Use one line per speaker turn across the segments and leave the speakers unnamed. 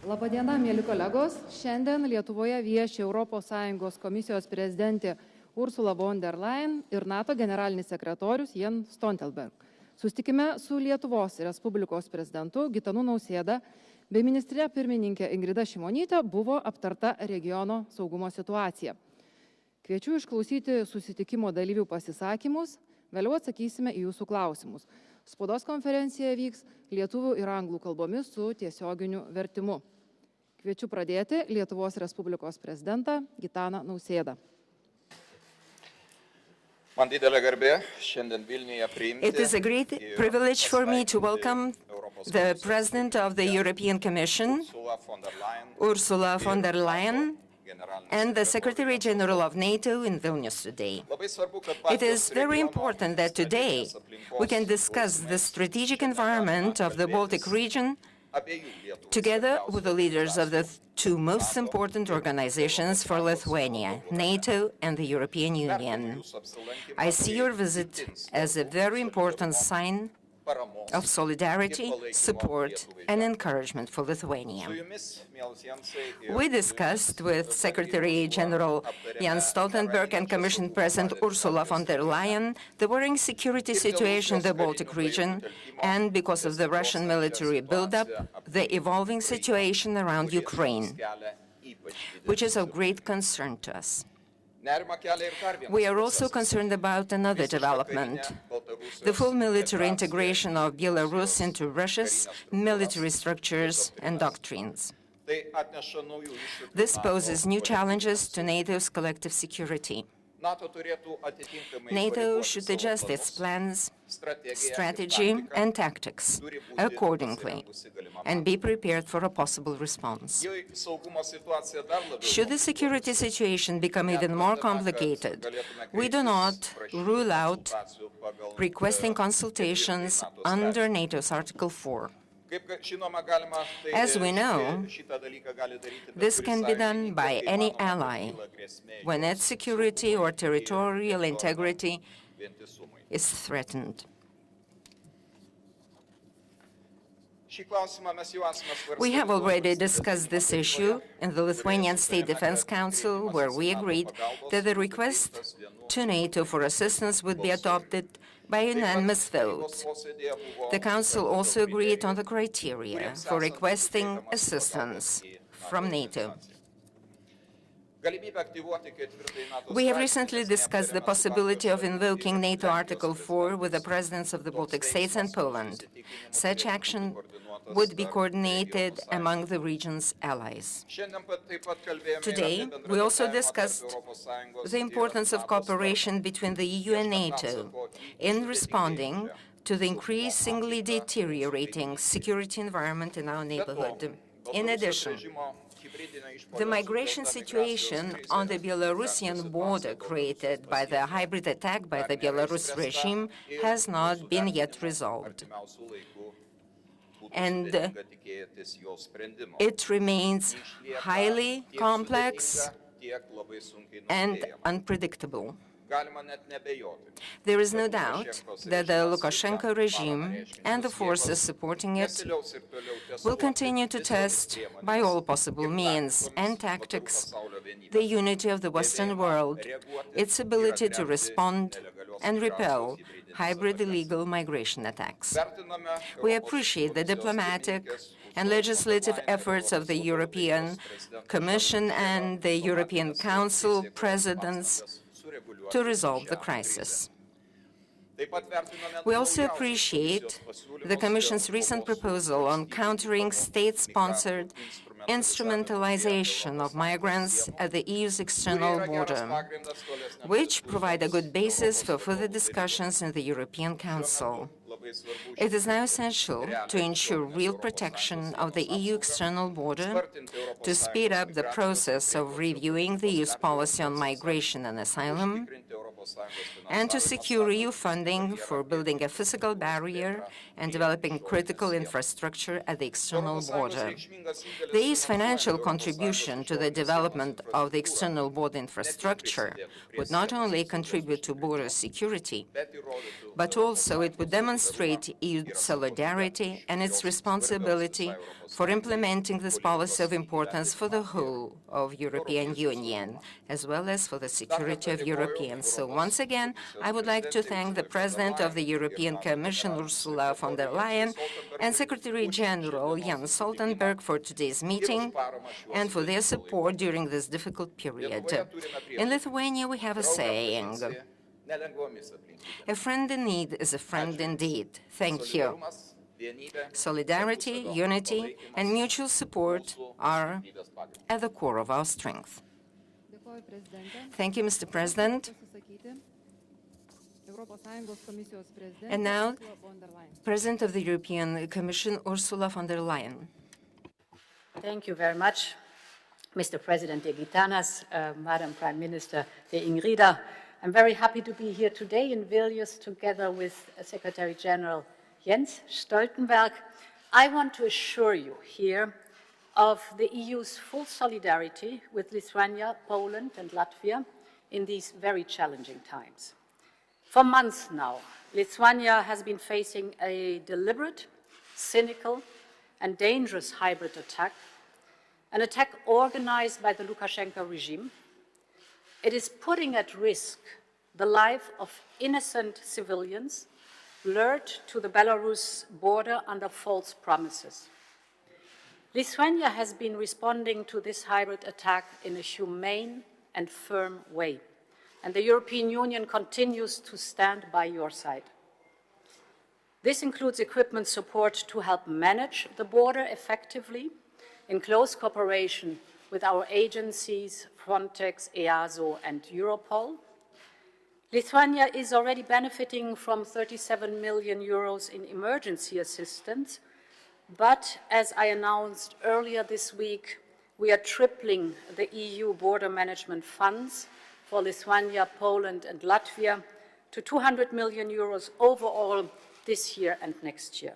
Labadiena, mėly kolegos. Šiandien Lietuvoje vieši ES komisijos prezidentė Ursula von der Leyen ir NATO generalinis sekretorius Stoltenberg. Susitikime su Lietuvos Respublikos prezidentu Gitanu Nausėda bei ministrė pirmininkė Ingrida Šimonytė buvo aptarta regiono saugumo situacija. Kviečiu išklausyti susitikimo dalyvių pasisakymus, vėliau atsakysime į jūsų klausimus. Spaudos konferencija vyks lietuvių ir anglų kalbomis su tiesioginiu vertimu. Kviečiu pradėti Lietuvos Respublikos prezidentą Gitaną Nausėdą.
It is a great privilege for me to welcome the President of the European Commission, Ursula von der Leyen, and the Secretary General of NATO in Vilnius today. It is very important that today we can discuss the strategic environment of the Baltic region together with the leaders of the two most important organizations for Lithuania, NATO and the European Union. I see your visit as a very important sign of solidarity, support, and encouragement for Lithuania. We discussed with Secretary General Stoltenberg and Commission President Ursula von der Leyen the worrying security situation in the Baltic region and, because of the Russian military buildup, the evolving situation around Ukraine, which is of great concern to us. We are also concerned about another development, the full military integration of Belarus into Russia's military structures and doctrines. This poses new challenges to NATO's collective security. NATO should adjust its plans, strategy, and tactics accordingly and be prepared for a possible response. Should the security situation become even more complicated, we do not rule out requesting consultations under NATO's Article 4. As we know, this can be done by any ally when its security or territorial integrity is threatened. We have already discussed this issue in the Lithuanian State Defense Council, where we agreed that the request to NATO for assistance would be adopted by unanimous vote. The Council also agreed on the criteria for requesting assistance from NATO. We have recently discussed the possibility of invoking NATO Article 4 with the presidents of the Baltic states and Poland. Such action would be coordinated among the region's allies. Today, we also discussed the importance of cooperation between the EU and NATO in responding to the increasingly deteriorating security environment in our neighborhood. In addition, the migration situation on the Belarusian border created by the hybrid attack by the Belarus regime has not been yet resolved. And it remains highly complex and unpredictable. There is no doubt that the Lukashenko regime and the forces supporting it will continue to test by all possible means and tactics the unity of the Western world, its ability to respond and repel hybrid illegal migration attacks. We appreciate the diplomatic and legislative efforts of the European Commission and the European Council presidents to resolve the crisis. We also appreciate the Commission's recent proposal on countering state-sponsored instrumentalization of migrants at the EU's external border, which provide a good basis for further discussions in the European Council. It is now essential to ensure real protection of the EU external border, to speed up the process of reviewing the EU's policy on migration and asylum, and to secure EU funding for building a physical barrier and developing critical infrastructure at the external border. The EU's financial contribution to the development of the external border infrastructure would not only contribute to border security, but also it would demonstrate EU solidarity and its responsibility for implementing this policy of importance for the whole of European Union, as well as for the security of Europeans. So once again, I would like to thank the President of the European Commission, Ursula von der Leyen, and Secretary General Jens Stoltenberg for today's meeting and for their support during this difficult period. In Lithuania, we have a saying, "A friend in need is a friend indeed." Thank you. Solidarity, unity, and mutual support are at the core of our strength. Thank you, Mr. President. And now, President of the European Commission, Ursula von der Leyen.
Thank you very much, Mr. President de Gitanas, Madam Prime Minister de Ingrida. I'm very happy to be here today in Vilnius together with Secretary General Jens Stoltenberg. I want to assure you here of the EU's full solidarity with Lithuania, Poland, and Latvia in these very challenging times. For months now, Lithuania has been facing a deliberate, cynical, and dangerous hybrid attack, an attack organized by the Lukashenko regime. It is putting at risk the life of innocent civilians lured to the Belarus border under false promises. Lithuania has been responding to this hybrid attack in a humane and firm way, and the European Union continues to stand by your side. This includes equipment support to help manage the border effectively in close cooperation with our agencies, Frontex, EASO, and Europol. Lithuania is already benefiting from 37 million euros in emergency assistance, but as I announced earlier this week, we are tripling the EU border management funds for Lithuania, Poland, and Latvia to 200 million euros overall this year and next year.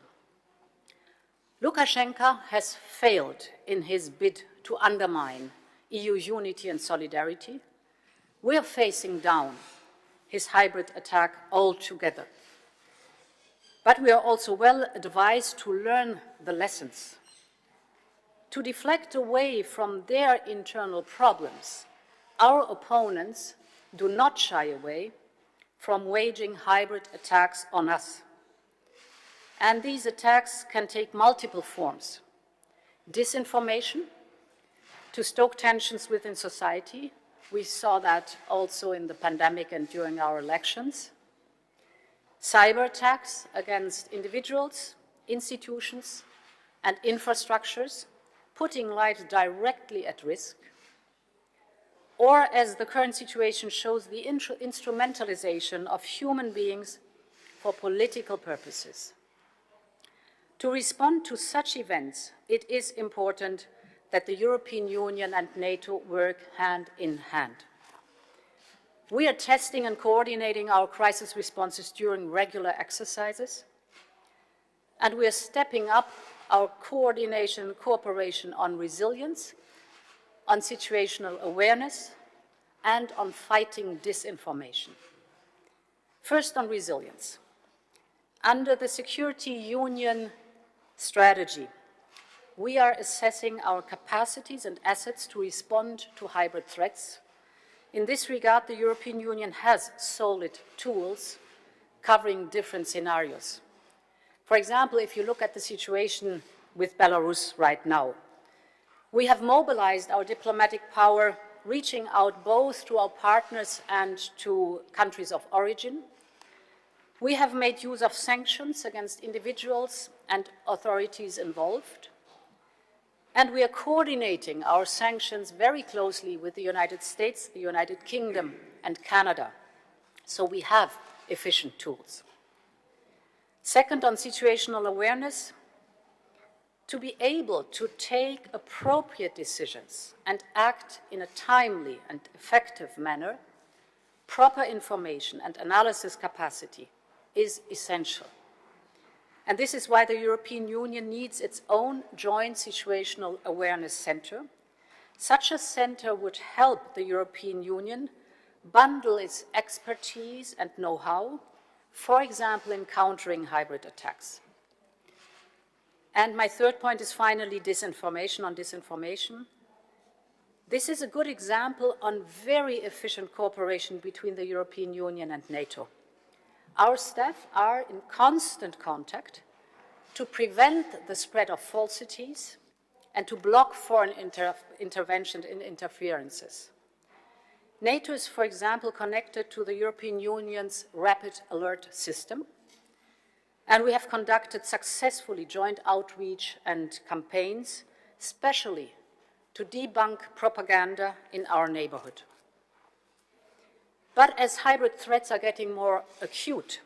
Lukashenko has failed in his bid to undermine EU unity and solidarity. We are facing down his hybrid attack altogether. But we are also well advised to learn the lessons, to deflect away from their internal problems. Our opponents do not shy away from waging hybrid attacks on us. And these attacks can take multiple forms: disinformation, to stoke tensions within society. We saw that also in the pandemic and during our elections. Cyber attacks against individuals, institutions, and infrastructures, putting lives directly at risk. Or, as the current situation shows, the instrumentalization of human beings for political purposes. To respond to such events, it is important that the European Union and NATO work hand in hand. We are testing and coordinating our crisis responses during regular exercises, and we are stepping up our coordination and cooperation on resilience, on situational awareness, and on fighting disinformation. First, on resilience. Under the Security Union strategy, we are assessing our capacities and assets to respond to hybrid threats. In this regard, the European Union has solid tools covering different scenarios. For example, if you look at the situation with Belarus right now, we have mobilized our diplomatic power, reaching out both to our partners and to countries of origin. We have made use of sanctions against individuals and authorities involved. And we are coordinating our sanctions very closely with the United States, the United Kingdom, and Canada. So we have efficient tools. Second, on situational awareness, to be able to take appropriate decisions and act in a timely and effective manner, proper information and analysis capacity is essential. And this is why the European Union needs its own joint situational awareness center. Such a center would help the European Union bundle its expertise and know-how, for example, in countering hybrid attacks. And my third point is finally disinformation on disinformation. This is a good example on very efficient cooperation between the European Union and NATO. Our staff are in constant contact to prevent the spread of falsities and to block foreign intervention and interferences. NATO is, for example, connected to the European Union's rapid alert system, and we have conducted successfully joint outreach and campaigns, especially to debunk propaganda in our neighborhood. But as hybrid threats are getting more acute,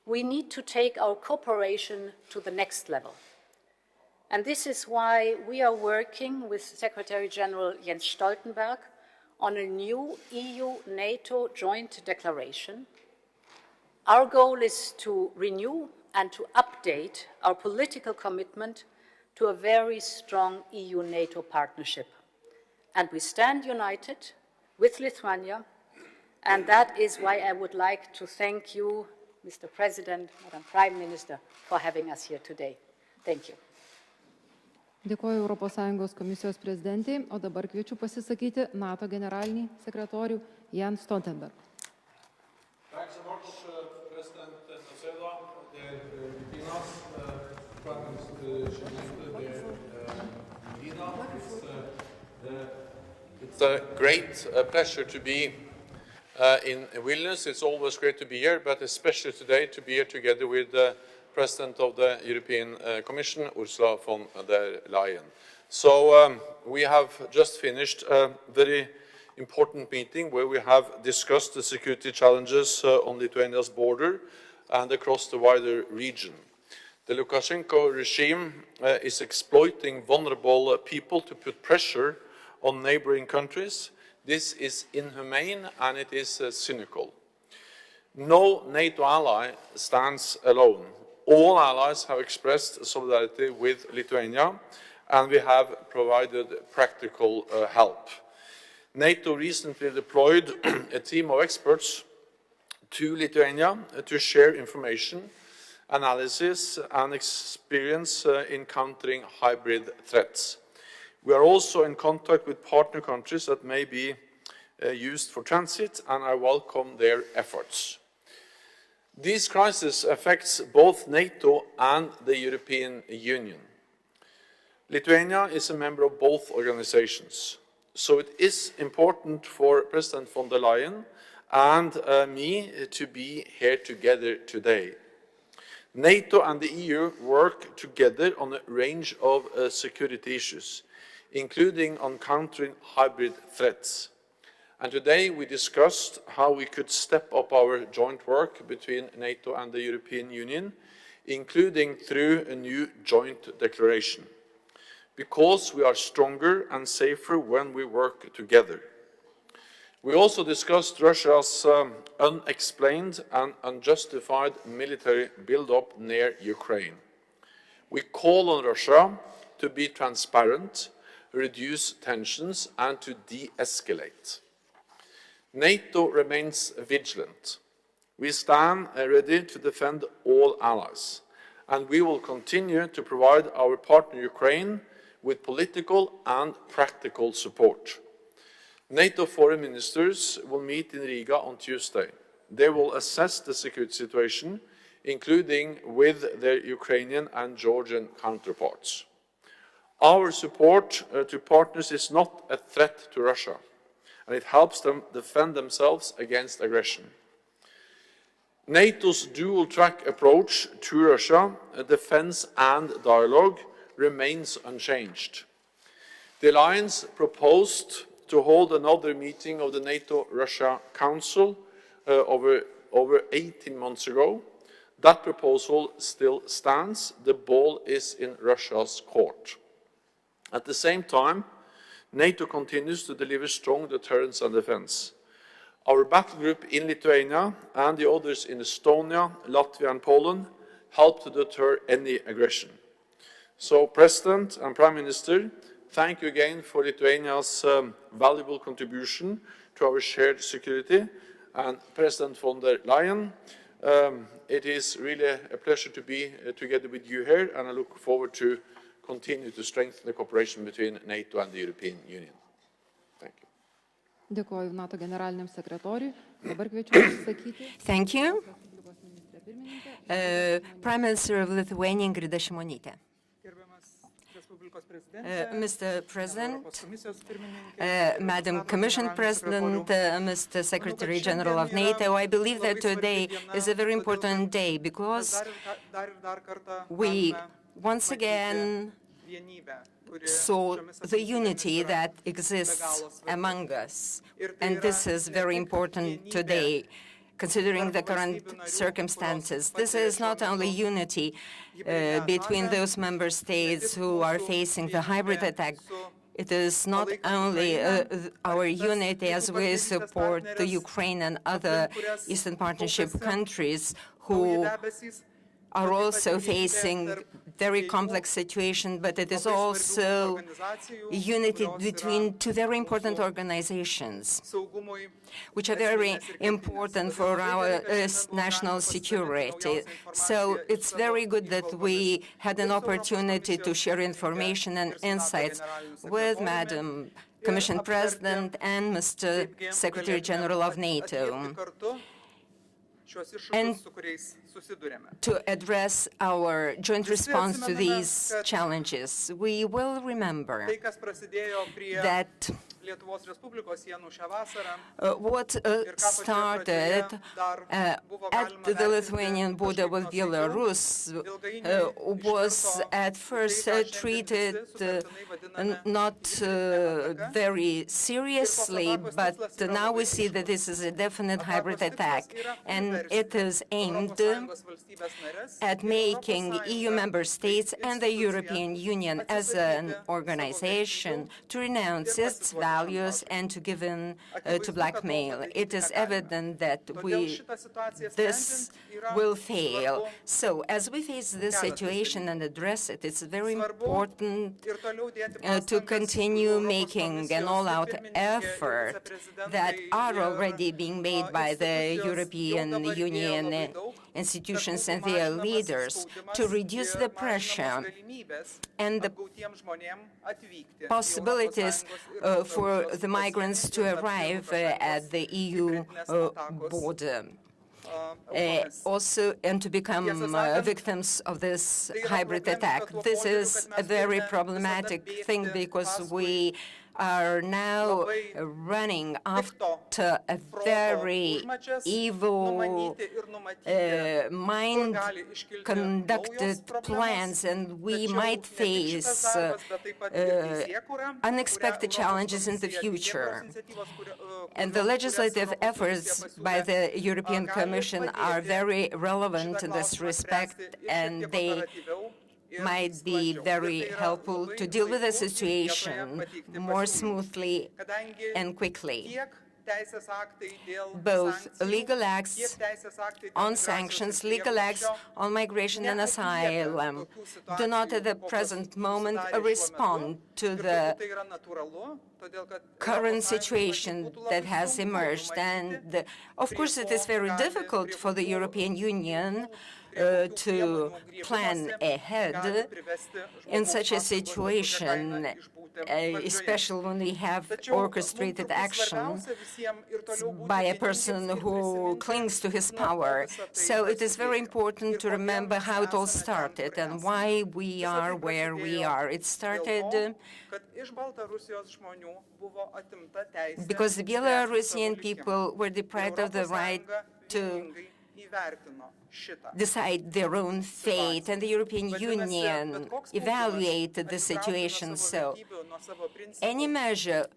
we need to take our cooperation to the next level. And this is why we are working with Secretary General Jens Stoltenberg on a new EU-NATO joint declaration. Our goal is to renew and to update our political commitment to a very strong EU-NATO partnership. And we stand united with Lithuania, and that is why I would like to thank you, Mr. President, Madam Prime Minister, for having us here today. Thank you.
Dėkoju ES komisijos prezidentei, o dabar kviečiu pasisakyti NATO generalinį sekretorių Jens Stoltenberg.
Thanks so much, President Nausėda, Gitanas, Prime Minister Šimonytė, Ingrida. It's a great pleasure to be in Vilnius. It's always great to be here, but especially today to be here together with President of the European Commission, Ursula von der Leyen. So we have just finished a very important meeting where we have discussed the security challenges on Lithuania's border and across the wider region. The Lukashenko regime is exploiting vulnerable people to put pressure on neighboring countries. This is inhumane and it is cynical. No NATO ally stands alone. All allies have expressed solidarity with Lithuania, and we have provided practical help. NATO recently deployed a team of experts to Lithuania to share information, analysis, and experience in countering hybrid threats. We are also in contact with partner countries that may be used for transit, and I welcome their efforts. This crisis affects both NATO and the European Union. Lithuania is a member of both organizations, so it is important for President von der Leyen and me to be here together today. NATO and the EU work together on a range of security issues, including on countering hybrid threats. And today we discussed how we could step up our joint work between NATO and the European Union, including through a new joint declaration. Because we are stronger and safer when we work together. We also discussed Russia's unexplained and unjustified military build-up near Ukraine. We call on Russia to be transparent, reduce tensions, and to de-escalate. NATO remains vigilant. We stand ready to defend all allies, and we will continue to provide our partner Ukraine with political and practical support. NATO foreign ministers will meet in Riga on Tuesday. They will assess the security situation, including with their Ukrainian and Georgian counterparts. Our support to partners is not a threat to Russia, and it helps them defend themselves against aggression. NATO's dual-track approach to Russia, defense and dialogue, remains unchanged. The alliance proposed to hold another meeting of the NATO-Russia Council over 18 months ago. That proposal still stands. The ball is in Russia's court. At the same time, NATO continues to deliver strong deterrence and defense. Our battle group in Lithuania and the others in Estonia, Latvia and Poland help to deter any aggression. So, President and Prime Minister, thank you again for Lithuania's valuable contribution to our shared security. And President von der Leyen, it is really a pleasure to be together with you here, and I look forward to continue to strengthen the cooperation between NATO and the European Union. Thank you.
Dėkoju NATO generaliniam sekretoriui. Dabar kviečiu pasisakyti.
Thank you. Prime Minister of Lithuania, Ingrida Šimonytė. Mr. President, Madam Commission President, Mr. Secretary General of NATO, I believe that today is a very important day because we once again saw the unity that exists among us, and this is very important today, considering the current circumstances. This is not only unity between those member states who are facing the hybrid attack. It is not only our unity as we support the Ukraine and other Eastern Partnership countries who are also facing very complex situation, but it is also unity between two very important organizations, which are very important for our national security. So it's very good that we had an opportunity to share information and insights with Madam Commission President and Mr. Secretary General of NATO, and to address our joint response to these challenges. We will remember that what started at the Lithuanian border with Belarus was at first treated not very seriously, but now we see that this is a definite hybrid attack, and it is aimed at making EU member states and the European Union as an organization to renounce its values and to give in to blackmail. It is evident that this will fail. So as we face this situation and address it, it's very important to continue making an all-out effort that are already being made by the European Union institutions and their leaders to reduce the pressure and the possibilities for the migrants to arrive at the EU border. Also, and to become victims of this hybrid attack. This is a very problematic thing because we are now running after a very evil, mind-conducted plans, and we might face unexpected challenges in the future. And the legislative efforts by the European Commission are very relevant in this respect, and they might be very helpful to deal with the situation more smoothly and quickly. Both legal acts on sanctions, legal acts on migration and asylum do not at the present moment respond to the current situation that has emerged. And of course, it is very difficult for the European Union to plan ahead in such a situation, especially when we have orchestrated action by a person who clings to his power. So it is very important to remember how it all started and why we are where we are. It started because the Belarusian people were deprived of the right to decide their own fate, and the European Union evaluated the situation. So any measure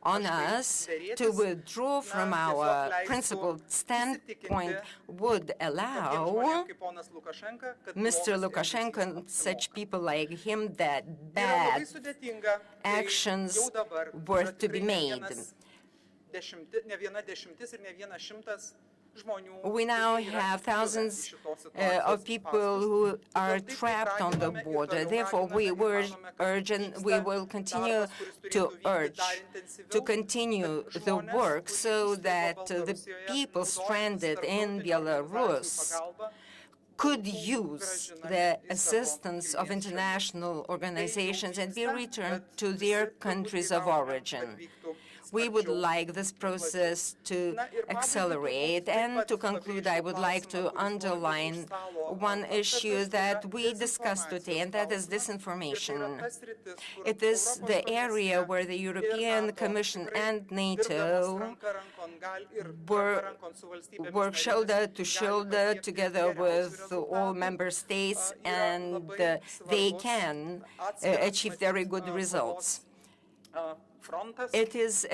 on us to withdraw from our principled standpoint would allow Mr. Lukashenko and such people like him that bad actions were to be made.
ne viena dešimtis ir ne vienas šimtas žmonių.
We now have thousands of people who are trapped on the border. Therefore, we urge and we will continue to urge to continue the work so that the people stranded in Belarus could use the assistance of international organizations and be returned to their countries of origin. We would like this process to accelerate. And to conclude, I would like to underline one issue that we discussed today, and that is disinformation. It is the area where the European Commission and NATO work shoulder to shoulder together with all member states, and they can achieve very good results. It is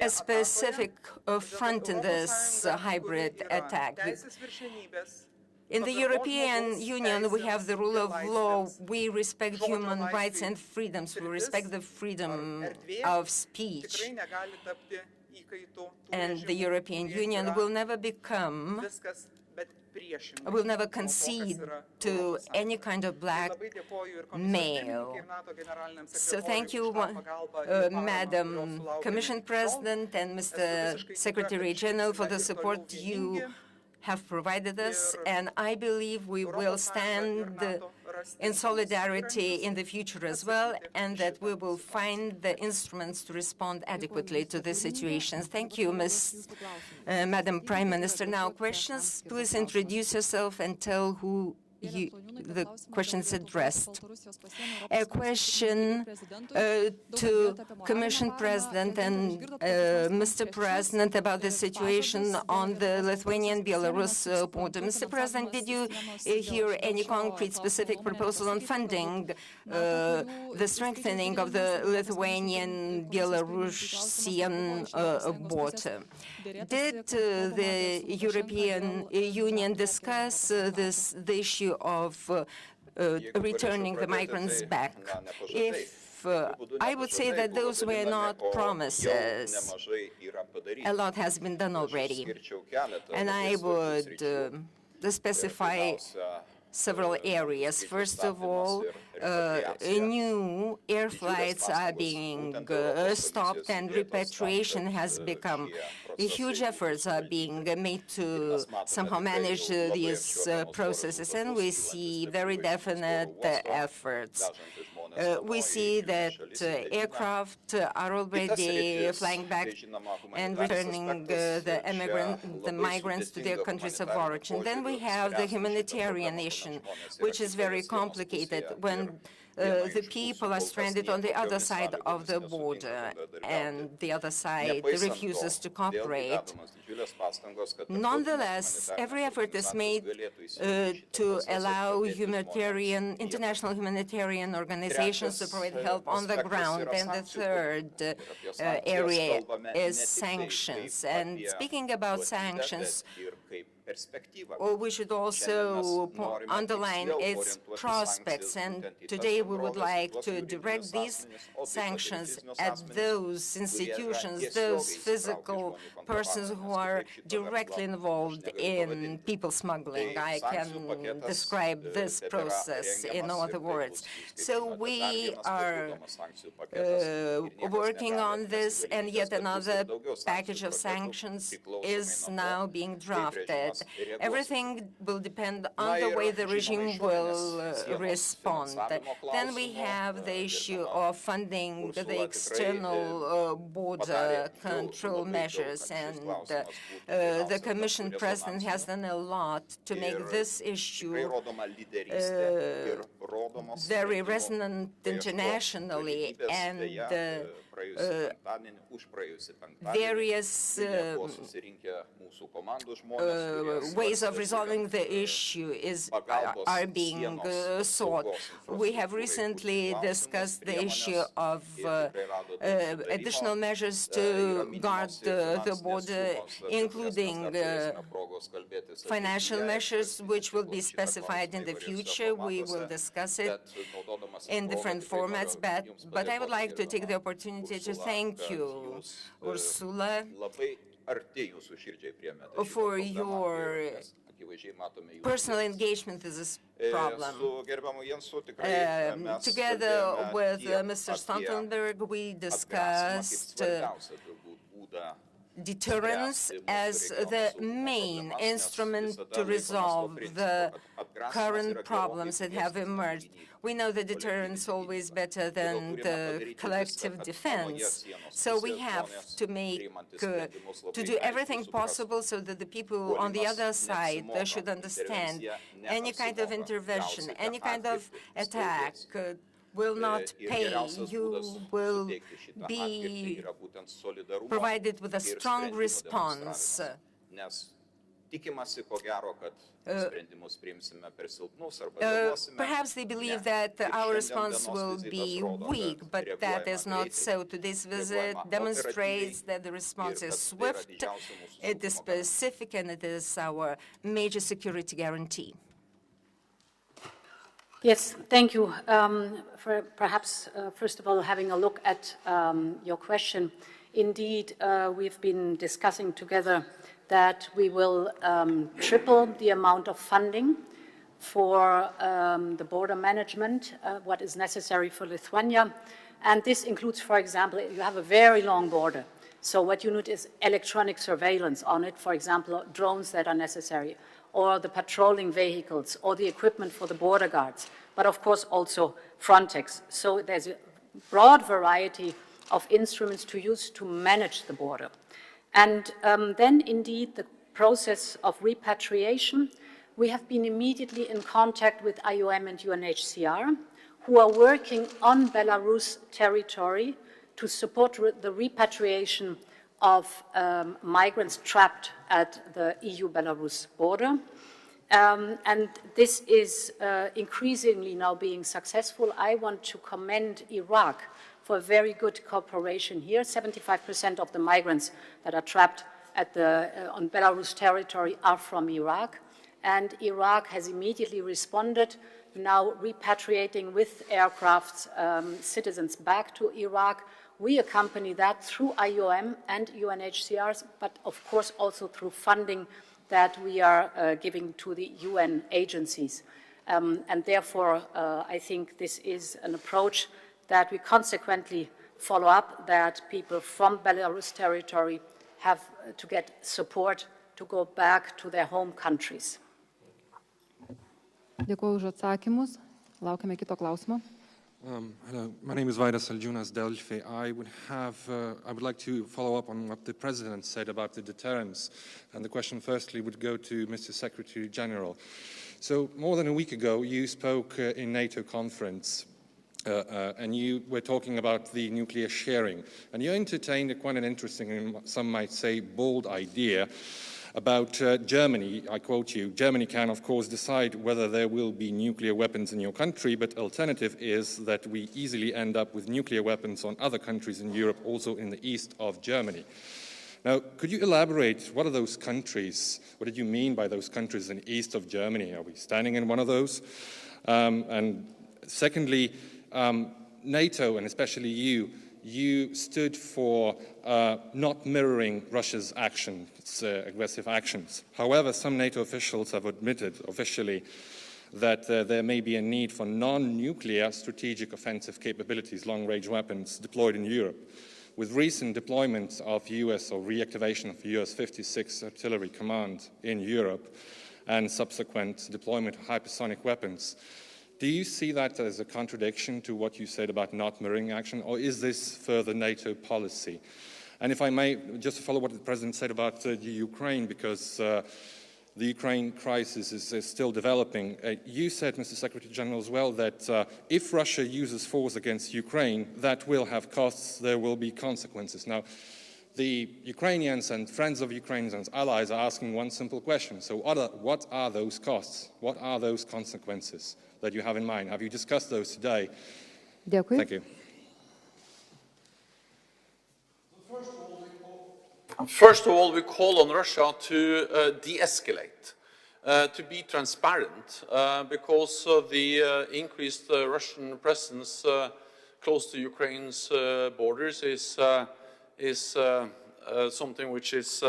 a specific front in this hybrid attack. In the European Union, we have the rule of law. We respect human rights and freedoms. We respect the freedom of speech. And the European Union will never concede to any kind of blackmail. So thank you, Madam Commission President and Mr. Secretary General, for the support you have provided us, and I believe we will stand in solidarity in the future as well, and that we will find the instruments to respond adequately to the situations. Thank you, Madam Prime Minister. Now questions. Please introduce yourself and tell who the questions addressed. A question to Commission President and Mr. President about the situation on the Lithuanian-Belarus border. Mr. President, did you hear any concrete specific proposal on funding the strengthening of the Lithuanian-Belarusian border? Did the European Union discuss the issue of returning the migrants back? If I would say that those were not promises. A lot has been done already. And I would specify several areas. First of all, new air flights are being stopped and repatriation has become. Huge efforts are being made to somehow manage these processes, and we see very definite efforts. We see that aircraft are already flying back and returning the migrants to their countries of origin. Then we have the humanitarian issue, which is very complicated when the people are stranded on the other side of the border and the other side refuses to cooperate. Nonetheless, every effort is made to allow international humanitarian organizations to provide help on the ground. And the third area is sanctions. And speaking about sanctions, we should also underline its prospects, and today we would like to direct these sanctions at those institutions, those physical persons who are directly involved in people smuggling. I can describe this process in no other words. So we are working on this, and yet another package of sanctions is now being drafted. Everything will depend on the way the regime will respond. Then we have the issue of funding the external border control measures, and the Commission President has done a lot to make this issue very resonant internationally, and various ways of resolving the issue are being sought. We have recently discussed the issue of additional measures to guard the border, including financial measures, which will be specified in the future. We will discuss it in different formats, but I would like to take the opportunity opportunity to thank you, Ursula, for your personal engagement in this problem. Together with Mr. Stoltenberg, we discussed deterrence as the main instrument to resolve the current problems that have emerged. We know that deterrence is always better than the collective defense. So we have to to do everything possible so that the people on the other side should understand any kind of intervention, any kind of attack will not pay. You will be provided with a strong response. Perhaps they believe that our response will be weak, but that is not so. Today's visit demonstrates that the response is swift, it is specific, and it is our major security guarantee.
Yes, thank you for perhaps, first of all, having a look at your question. Indeed, we've been discussing together that we will triple the amount of funding for the border management, what is necessary for Lithuania. And this includes, for example, you have a very long border. So what you need is electronic surveillance on it, for example, drones that are necessary, or the patrolling vehicles, or the equipment for the border guards, but of course also Frontex. So there's a broad variety of instruments to use to manage the border. And then indeed the process of repatriation, we have been immediately in contact with IOM and UNHCR, who are working on Belarus territory to support the repatriation of migrants trapped at the EU-Belarus border. And this is increasingly now being successful. I want to commend Iraq for very good cooperation here. 75% of the migrants that are trapped at on Belarus territory are from Iraq. And Iraq has immediately responded, now repatriating with aircrafts citizens back to Iraq. We accompany that through IOM and UNHCR, but of course also through funding that we are giving to the UN agencies. And therefore, I think this is an approach that we consequently follow up, that people from Belarus territory have to get support to go back to their home countries.
Dėkuoju už atsakymus. Laukiame kito klausimo.
Hello, my name is Vaidas Aldžiūnas Delfi. I would like to follow up on what the President said about the deterrence. And the question firstly would go to Mr. Secretary General. So more than a week ago, you spoke in NATO conference and you were talking about the nuclear sharing. And you entertained quite an interesting, and some might say bold idea about Germany. I quote you, Germany can of course decide whether there will be nuclear weapons in your country, but alternative is that we easily end up with nuclear weapons on other countries in Europe, also in the east of Germany. Now, could you elaborate, what are those countries? What did you mean by those countries in the east of Germany? Are we standing in one of those? And secondly, NATO, and especially you stood for not mirroring Russia's actions, aggressive actions. However, some NATO officials have admitted officially that there may be a need for non-nuclear strategic offensive capabilities, long-range weapons deployed in Europe. With recent deployment of US or reactivation of US 56 Artillery Command in Europe and subsequent deployment of hypersonic weapons, do you see that as a contradiction to what you said about not mirroring action, or is this further NATO policy? And if I may, just to follow what the President said about Ukraine, because the Ukraine crisis is still developing. You said, Mr. Secretary General, as well, that if Russia uses force against Ukraine, that will have costs, there will be consequences. Now, the Ukrainians and friends of Ukrainians and allies are asking one simple question. So what are those costs? What are those consequences that you have in mind? Have you discussed those today?
Dėkui.
Thank you.
First of all, we call on Russia to de-escalate, to be transparent, because of the increased Russian presence close to Ukraine's borders is something which is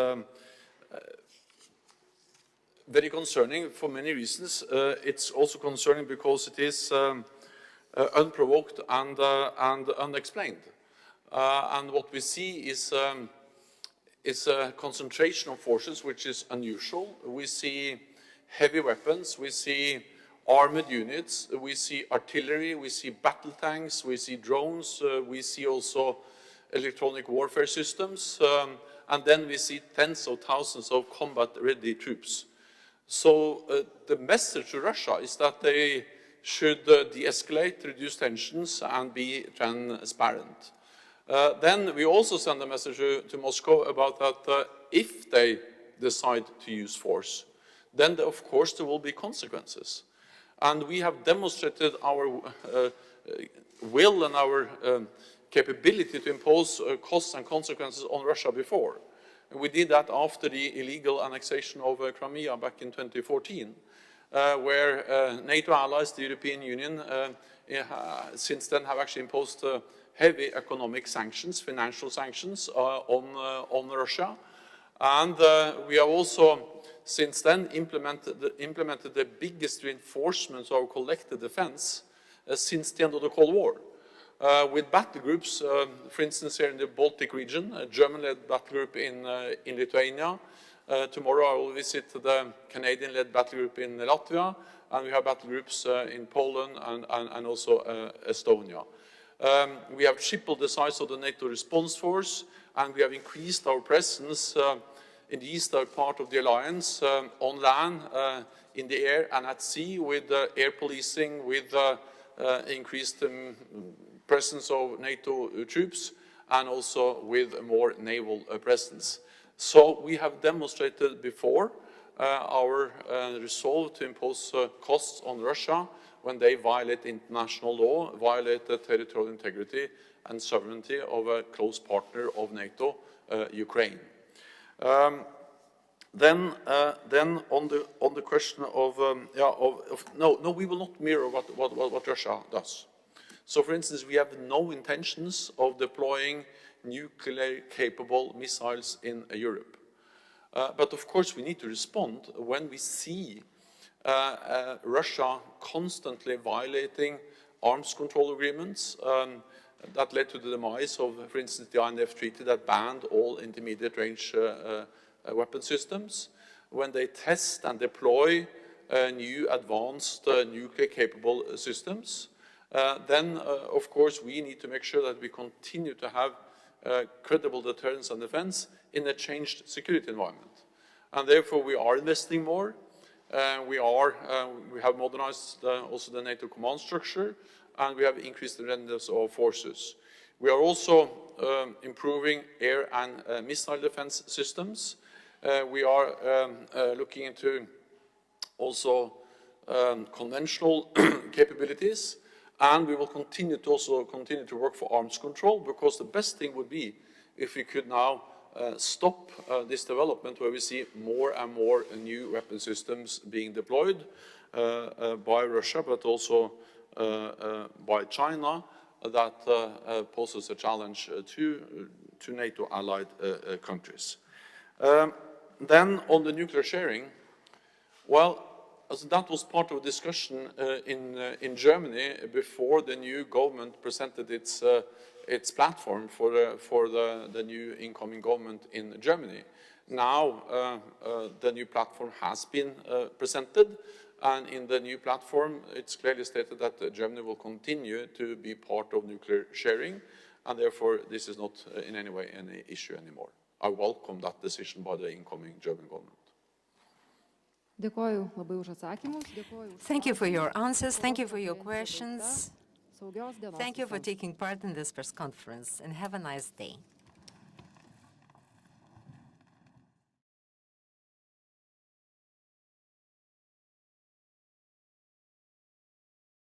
very concerning for many reasons. It's also concerning because it is unprovoked and unexplained. And what we see is a concentration of forces which is unusual. We see heavy weapons, we see armored units, we see artillery, we see battle tanks, we see drones, we see also electronic warfare systems, and then we see tens of thousands of combat-ready troops. So the message to Russia is that they should de-escalate, reduce tensions, and be transparent. Then we also send a message to Moscow about that if they decide to use force, then of course there will be consequences. And we have demonstrated our will and our capability to impose costs and consequences on Russia before. And we did that after the illegal annexation of Crimea back in 2014, where NATO allies, the European Union, since then have actually imposed heavy economic sanctions, financial sanctions on Russia. And we have also, since then, implemented the biggest reinforcement of our collective defense since the end of the Cold War. With battle groups, for instance, here in the Baltic region, a German-led battle group in Lithuania. Tomorrow I will visit the Canadian-led battle group in Latvia, and we have battle groups in Poland and also Estonia. We have tripled the size of the NATO response force, and we have increased our presence in the eastern part of the alliance, on land, in the air and at sea, with air policing, with increased presence of NATO troops, and also with more naval presence. So we have demonstrated before our resolve to impose costs on Russia when they violate international law, violate the territorial integrity and sovereignty of a close partner of NATO, Ukraine. Then on the question of no, we will not mirror what Russia does. So, for instance, we have no intentions of deploying nuclear-capable missiles in Europe. But of course, we need to respond when we see Russia constantly violating arms control agreements that led to the demise of, for instance, the INF Treaty that banned all intermediate-range weapon systems. When they test and deploy new advanced nuclear-capable systems, then, of course, we need to make sure that we continue to have credible deterrence and defense in a changed security environment. And therefore, we are investing more. We have modernized also the NATO command structure, and we have increased the readiness of forces. We are also improving air and missile defense systems. We are looking into also conventional capabilities, and we will continue to work for arms control, because the best thing would be if we could now stop this development where we see more and more new weapon systems being deployed by Russia, but also by China, that poses a challenge to NATO allied countries. Then on the nuclear sharing, well, so that was part of a discussion in Germany before the new government presented its platform for the new incoming government in Germany. Now the new platform has been presented, and in the new platform it's clearly stated that Germany will continue to be part of nuclear sharing, and therefore this is not in any way any issue anymore. I welcome that decision by the incoming German government.
Thank you for your answers. Thank you for your questions. Thank you for taking part in this press conference, and have a nice day.